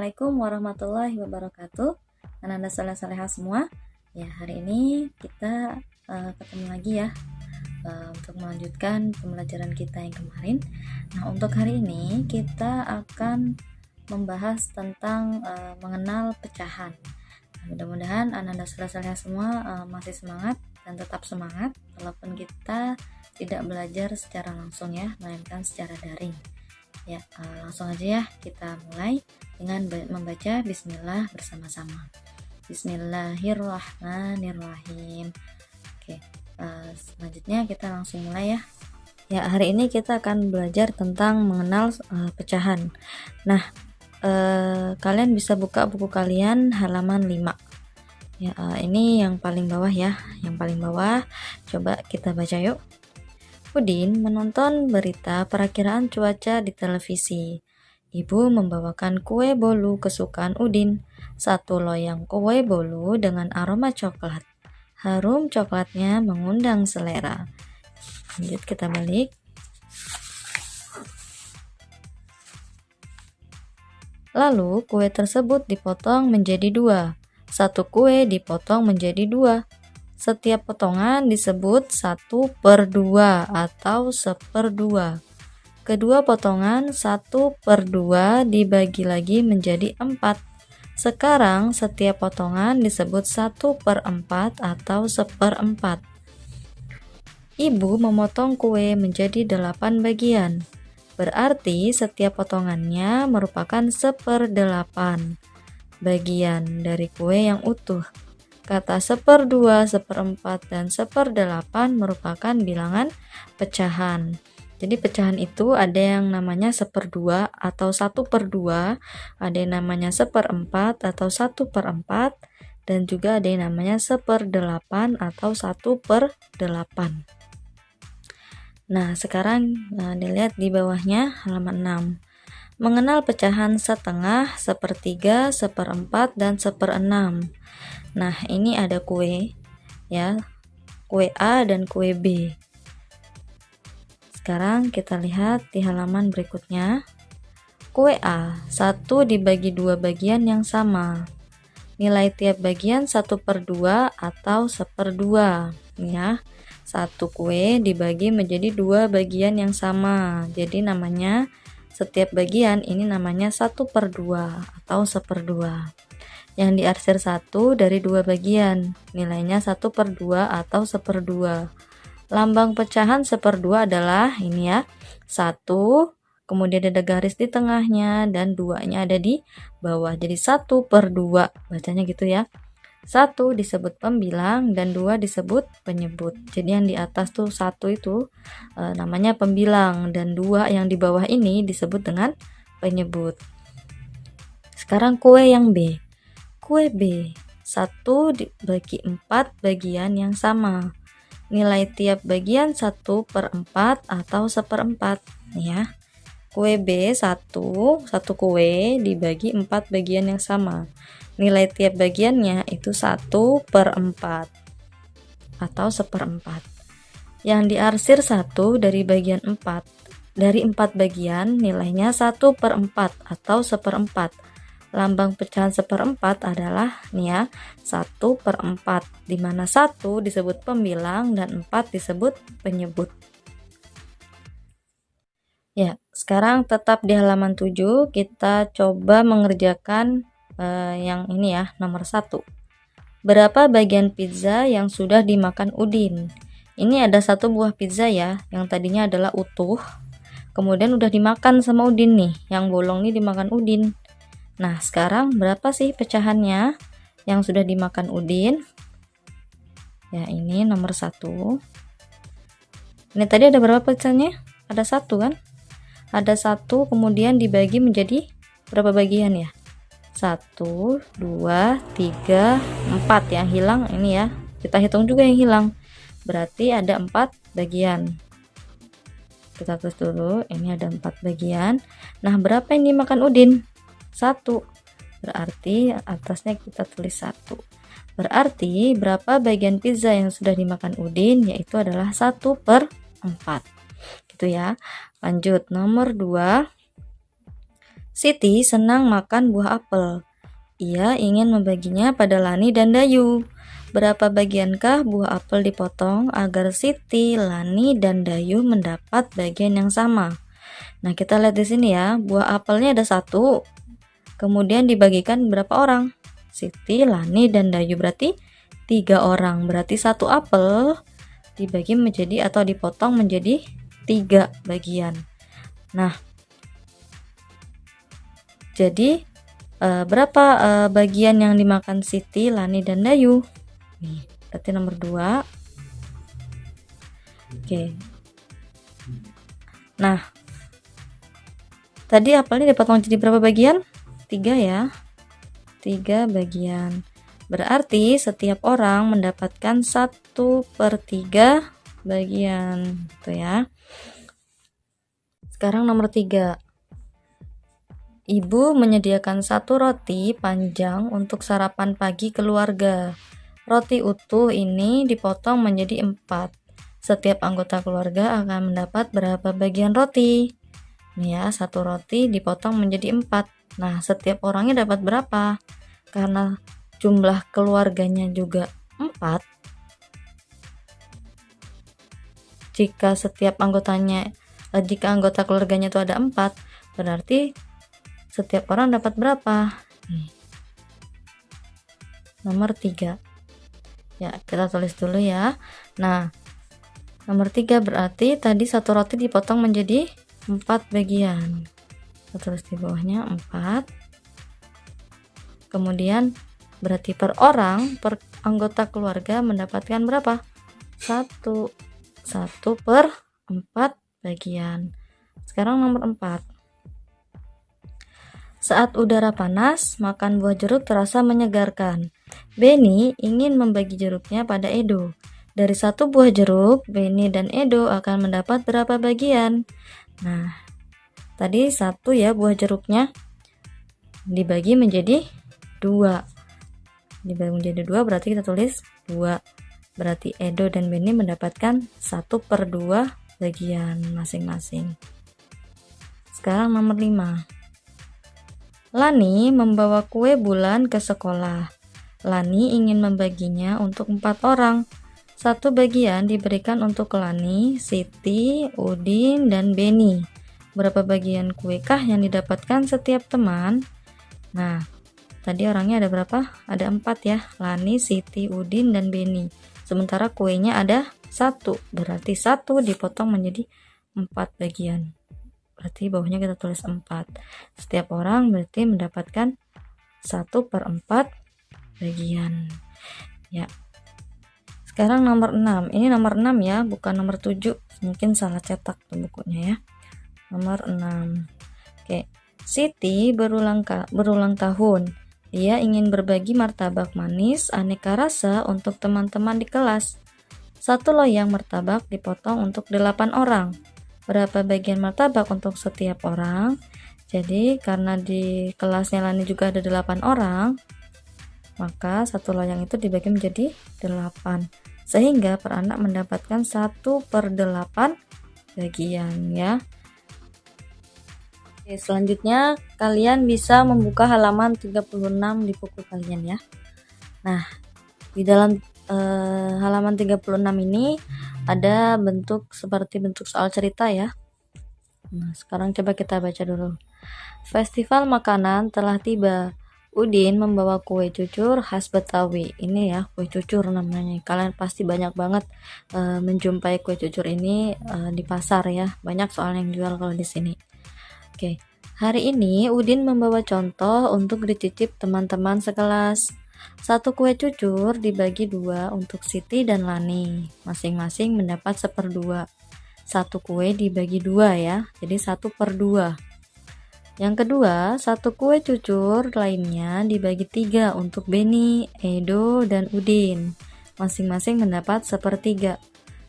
Assalamualaikum warahmatullahi wabarakatuh. Anak-anak saleh-salehah semua. Ya, hari ini kita ketemu lagi ya untuk melanjutkan pembelajaran kita yang kemarin. Nah, untuk hari ini kita akan membahas tentang mengenal pecahan. Nah, mudah-mudahan anak-anak saleh-salehah semua masih semangat dan tetap semangat walaupun kita tidak belajar secara langsung ya, melainkan secara daring. Ya, langsung aja ya kita mulai dengan membaca bismillah bersama-sama. Bismillahirrahmanirrahim. Oke, selanjutnya kita langsung mulai ya. Ya, hari ini kita akan belajar tentang mengenal pecahan. Nah, kalian bisa buka buku kalian halaman 5. Ya, ini yang paling bawah ya. Yang paling bawah. Coba kita baca yuk. Udin menonton berita perakiraan cuaca di televisi. Ibu membawakan kue bolu kesukaan Udin, satu loyang kue bolu dengan aroma coklat. Harum coklatnya mengundang selera. Lanjut kita balik. Lalu kue tersebut dipotong menjadi 2. Satu kue dipotong menjadi 2. Setiap potongan disebut 1/2 atau 1/2. Kedua potongan 1/2 dibagi lagi menjadi 4. Sekarang setiap potongan disebut 1/4 atau 1/4. Ibu memotong kue menjadi 8 bagian. Berarti setiap potongannya merupakan 1/8 bagian dari kue yang utuh. Kata 1/2, 1/4, dan 1/8 merupakan bilangan pecahan. Jadi pecahan itu ada yang namanya 1/2 atau 1/2, ada yang namanya 1/4 atau 1/4, dan juga ada yang namanya 1/8 atau 1/8. Nah, sekarang dilihat di bawahnya halaman 6. Mengenal pecahan setengah, 1/3, 1/4, dan 1/6. Nah, ini ada kue ya, kue A dan kue B. Sekarang kita lihat di halaman berikutnya. Kue A, 1 dibagi 2 bagian yang sama. Nilai tiap bagian 1/2 atau 1/2 ya. Satu kue dibagi menjadi 2 bagian yang sama. Jadi namanya setiap bagian ini namanya 1/2 atau 1/2. Yang diarsir 1 dari 2 bagian, nilainya 1/2 atau 1/2. Lambang pecahan 1/2 adalah ini ya, 1, kemudian ada garis di tengahnya, dan 2-nya ada di bawah, jadi 1/2, bacanya gitu ya. 1 disebut pembilang dan 2 disebut penyebut. Jadi yang di atas tuh 1 itu namanya pembilang, dan 2 yang di bawah ini disebut dengan penyebut. Sekarang kue yang B. Kue B, 1 dibagi 4 bagian yang sama. Nilai tiap bagian 1/4 atau 1/4 ya. Kue B 1 kue dibagi 4 bagian yang sama. Nilai tiap bagiannya itu 1/4 atau 1/4. Yang diarsir 1 dari bagian 4. Dari 4 bagian nilainya 1/4 atau 1/4. Lambang pecahan 1/4 adalah nih ya, 1/4, di mana 1 disebut pembilang dan 4 disebut penyebut. Ya, sekarang tetap di halaman 7 kita coba mengerjakan yang ini ya, nomor 1. Berapa bagian pizza yang sudah dimakan Udin? Ini ada 1 buah pizza ya, yang tadinya adalah utuh, kemudian udah dimakan sama Udin nih, yang bolong nih dimakan Udin. Nah, sekarang berapa sih pecahannya yang sudah dimakan Udin? Ya, ini nomor 1. Ini tadi ada berapa pecahannya? Ada 1 kan? Ada 1, kemudian dibagi menjadi berapa bagian ya? 1, 2, 3, 4 yang hilang ini ya. Kita hitung juga yang hilang. Berarti ada 4 bagian. Kita tulis dulu, ini ada 4 bagian. Nah, berapa yang dimakan Udin? 1, berarti atasnya kita tulis 1. Berarti berapa bagian pizza yang sudah dimakan Udin? Yaitu adalah 1/4 gitu ya. Lanjut nomor 2. Siti senang makan buah apel. Ia ingin membaginya pada Lani dan Dayu. Berapa bagiankah buah apel dipotong agar Siti, Lani, dan Dayu mendapat bagian yang sama? Nah, kita lihat di sini ya, buah apelnya ada 1. Kemudian dibagikan berapa orang? Siti, Lani, dan Dayu, berarti 3 orang. Berarti 1 apel dibagi menjadi atau dipotong menjadi 3 bagian. Nah, jadi berapa bagian yang dimakan Siti, Lani, dan Dayu? Nih, berarti nomor 2. Oke. Nah, tadi apelnya dipotong jadi berapa bagian? 3 ya. 3 bagian. Berarti setiap orang mendapatkan 1/3 bagian. Tuh ya. Sekarang nomor 3. Ibu menyediakan 1 roti panjang untuk sarapan pagi keluarga. Roti utuh ini dipotong menjadi 4. Setiap anggota keluarga akan mendapat berapa bagian roti? Nih ya, 1 roti dipotong menjadi 4. Nah, setiap orangnya dapat berapa? Karena jumlah keluarganya juga 4. Jika anggota keluarganya itu ada 4, berarti setiap orang dapat berapa? Nomor 3. Ya, kita tulis dulu ya. Nah, nomor 3 berarti tadi 1 roti dipotong menjadi 4 bagian. Kita tulis di bawahnya 4. Kemudian berarti per anggota keluarga mendapatkan berapa? 1 per 4 bagian. Sekarang nomor 4. Saat udara panas, makan buah jeruk terasa menyegarkan. Beni ingin membagi jeruknya pada Edo. Dari 1 buah jeruk, Beni dan Edo akan mendapat berapa bagian? Nah, tadi 1 ya buah jeruknya dibagi menjadi 2. Dibagi menjadi 2 berarti kita tulis 2. Berarti Edo dan Beni mendapatkan 1/2 bagian masing-masing. Sekarang nomor 5. Lani membawa kue bulan ke sekolah. Lani ingin membaginya untuk 4 orang. 1 bagian diberikan untuk Lani, Siti, Udin, dan Beni. Berapa bagian kuekah yang didapatkan setiap teman? Nah, tadi orangnya ada berapa? Ada 4 ya. Lani, Siti, Udin, dan Beni. Sementara kuenya ada 1. Berarti 1 dipotong menjadi 4 bagian. Berarti bawahnya kita tulis 4. Setiap orang berarti mendapatkan 1/4 bagian. Ya. Sekarang nomor 6. Ini nomor 6 ya, bukan nomor 7. Mungkin salah cetak tuh bukunya ya. Nomor 6. Oke. Siti berulang tahun. Dia ingin berbagi martabak manis aneka rasa untuk teman-teman di kelas. 1 loyang martabak dipotong untuk 8 orang. Berapa bagian martabak untuk setiap orang? Jadi karena di kelasnya Lani juga ada 8 orang, maka 1 loyang itu dibagi menjadi 8, sehingga per anak mendapatkan 1/8 bagian ya. Oke, selanjutnya kalian bisa membuka halaman 36 di buku kalian ya. Nah, di dalam halaman 36 ini ada seperti bentuk soal cerita ya. Nah, sekarang coba kita baca dulu. Festival makanan telah tiba. Udin membawa kue cucur khas Betawi. Ini ya, kue cucur namanya. Kalian pasti banyak banget menjumpai kue cucur ini di pasar ya. Banyak soal yang jual kalau di sini. Oke. Hari ini Udin membawa contoh untuk dicicip teman-teman sekelas. 1 kue cucur dibagi 2 untuk Siti dan Lani. Masing-masing mendapat 1/2. 1 kue dibagi 2 ya. Jadi 1/2. Yang kedua, 1 kue cucur lainnya dibagi 3 untuk Beni, Edo, dan Udin. Masing-masing mendapat 1/3.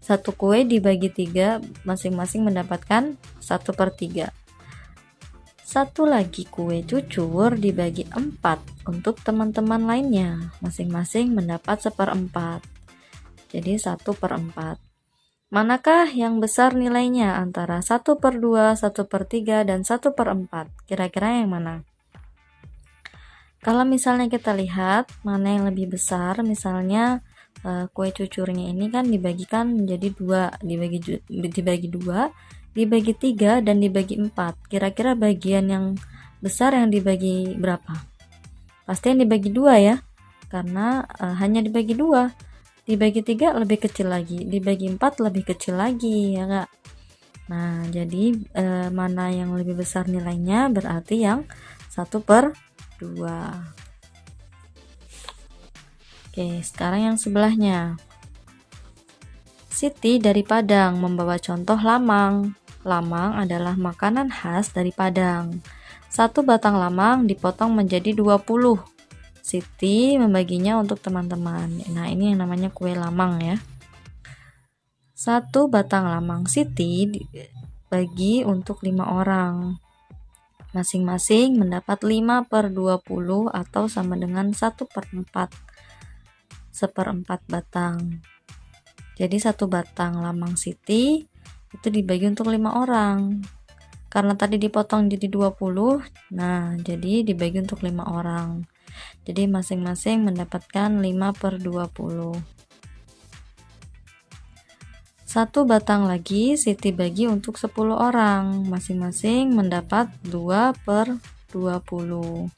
1 kue dibagi 3, masing-masing mendapatkan 1/3. 1 lagi kue cucur dibagi 4 untuk teman-teman lainnya, masing-masing mendapat 1/4. Jadi 1/4. Manakah yang besar nilainya antara 1/2, 1/3, dan 1/4? Kira-kira yang mana? Kalau misalnya kita lihat mana yang lebih besar, misalnya kue cucurnya ini kan dibagikan menjadi dua, dibagi dua, dibagi 3, dan dibagi 4. Kira-kira bagian yang besar yang dibagi berapa? Pasti yang dibagi 2 ya, karena hanya dibagi 2. Dibagi 3 lebih kecil lagi, dibagi 4 lebih kecil lagi ya Kak. Nah, jadi mana yang lebih besar nilainya berarti yang 1/2. Oke, sekarang yang sebelahnya. Siti dari Padang membawa contoh lamang. Lamang adalah makanan khas dari Padang. 1 batang lamang dipotong menjadi 20. Siti membaginya untuk teman-teman. Nah, ini yang namanya kue lamang ya. 1 batang lamang Siti dibagi untuk 5 orang. Masing-masing mendapat 5/20 atau sama dengan 1/4. 1/4 batang. Jadi 1 batang lamang Siti itu dibagi untuk 5 orang. Karena tadi dipotong jadi 20, nah jadi dibagi untuk 5 orang. Jadi masing-masing mendapatkan 5/20. 1 batang lagi Siti bagi untuk 10 orang, masing-masing mendapat 2/20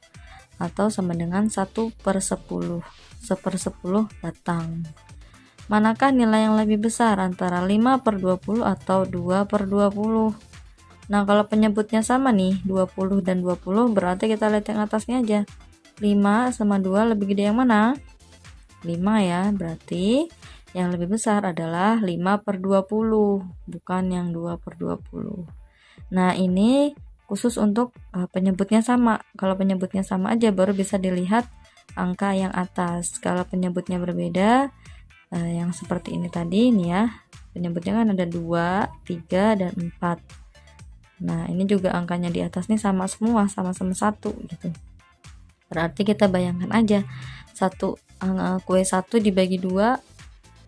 atau sama dengan 1/10, 1/10 batang. Manakah nilai yang lebih besar antara 5/20 atau 2/20? Nah, kalau penyebutnya sama nih, 20 dan 20, berarti kita lihat yang atasnya aja. 5 sama 2 lebih gede yang mana? 5 ya, berarti yang lebih besar adalah 5/20, bukan yang 2/20. Nah, ini khusus untuk penyebutnya sama. Kalau penyebutnya sama aja baru bisa dilihat angka yang atas. Kalau penyebutnya berbeda, yang seperti ini tadi nih ya, penyebutnya kan ada 2, 3, dan 4. Nah, ini juga angkanya di atas nih sama semua, sama-sama 1 gitu. Berarti kita bayangkan aja, kue 1 dibagi 2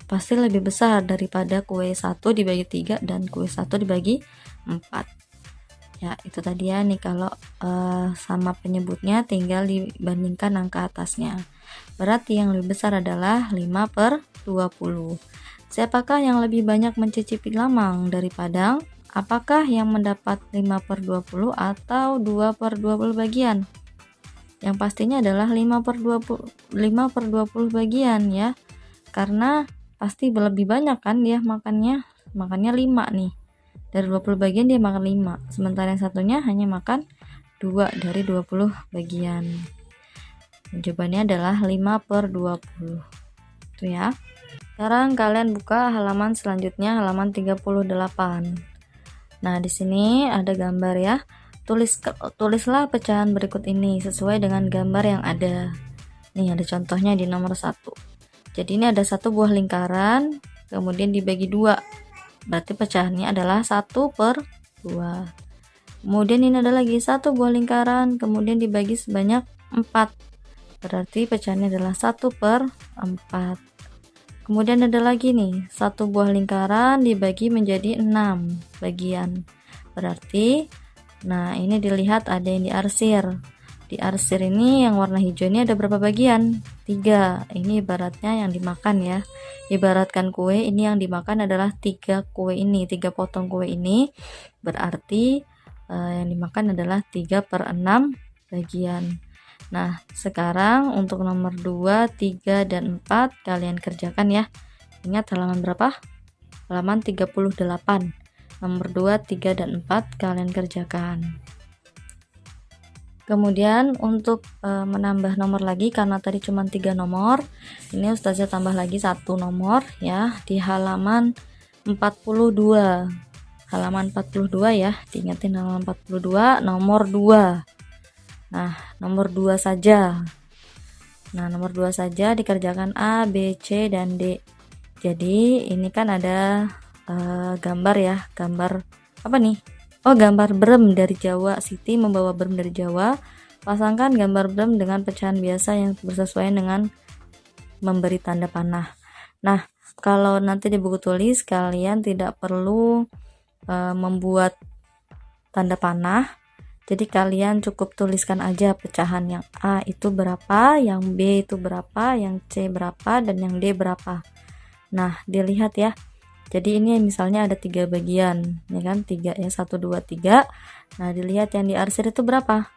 pasti lebih besar daripada kue 1 dibagi 3 dan kue 1 dibagi 4. Ya, itu tadi ya nih, kalau sama penyebutnya tinggal dibandingkan angka atasnya. Berarti yang lebih besar adalah 5/20. Siapakah yang lebih banyak mencicipi lamang dari Padang? Apakah yang mendapat 5/20 atau 2/20 bagian? Yang pastinya adalah 5/20 bagian ya. Karena pasti lebih banyak kan dia makannya 5 nih. Dari 20 bagian dia makan 5. Sementara yang satunya hanya makan 2 dari 20 bagian. Jawabannya adalah 5/20. Itu ya. Sekarang kalian buka halaman selanjutnya, halaman 38. Nah, di sini ada gambar ya. Tulislah pecahan berikut ini sesuai dengan gambar yang ada. Nih ada contohnya di nomor 1. Jadi ini ada 1 buah lingkaran, kemudian dibagi 2. Berarti pecahannya adalah 1/2. Kemudian ini ada lagi 1 buah lingkaran, kemudian dibagi sebanyak 4. Berarti pecahannya adalah 1/4. Kemudian ada lagi nih, 1 buah lingkaran dibagi menjadi 6 bagian. Berarti, nah ini dilihat ada yang diarsir. Diarsir ini yang warna hijau ini ada berapa bagian? 3. Ini ibaratnya yang dimakan ya. Ibaratkan kue, ini yang dimakan adalah 3 kue ini, 3 potong kue ini. Berarti yang dimakan adalah 3/6 bagian. Nah, sekarang untuk nomor 2, 3, dan 4 kalian kerjakan ya. Ingat halaman berapa? Halaman 38. Nomor 2, 3, dan 4 kalian kerjakan. Kemudian untuk menambah nomor lagi, karena tadi cuma 3 nomor, ini Ustazah tambah lagi 1 nomor ya di halaman 42. Halaman 42 ya, diingetin halaman 42 nomor 2. Nah, nomor 2 saja. Nah, nomor 2 saja dikerjakan A, B, C, dan D. Jadi, ini kan ada gambar ya. Gambar apa nih? Oh, gambar brem dari Jawa. Siti membawa brem dari Jawa. Pasangkan gambar brem dengan pecahan biasa yang bersesuaian dengan memberi tanda panah. Nah, kalau nanti di buku tulis kalian tidak perlu membuat tanda panah, jadi kalian cukup tuliskan aja pecahan yang A itu berapa, yang B itu berapa, yang C berapa, dan yang D berapa. Nah, dilihat ya. Jadi ini misalnya ada 3 bagian, ya kan? 3 ya, 1 2 3. Nah, dilihat yang diarsir itu berapa?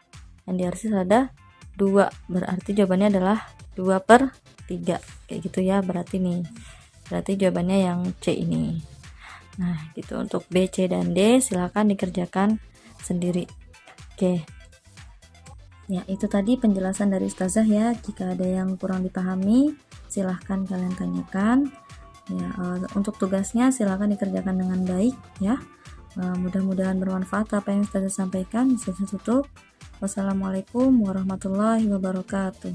Yang diarsir ada 2. Berarti jawabannya adalah 2/3. Kayak gitu ya, berarti nih. Berarti jawabannya yang C ini. Nah, gitu. Untuk B, C, dan D silakan dikerjakan sendiri. Oke. Ya, itu tadi penjelasan dari Ustazah ya. Jika ada yang kurang dipahami, silahkan kalian tanyakan. Ya, untuk tugasnya silahkan dikerjakan dengan baik ya. Mudah-mudahan bermanfaat apa yang Ustazah sampaikan. Saya tutup. Wassalamualaikum warahmatullahi wabarakatuh.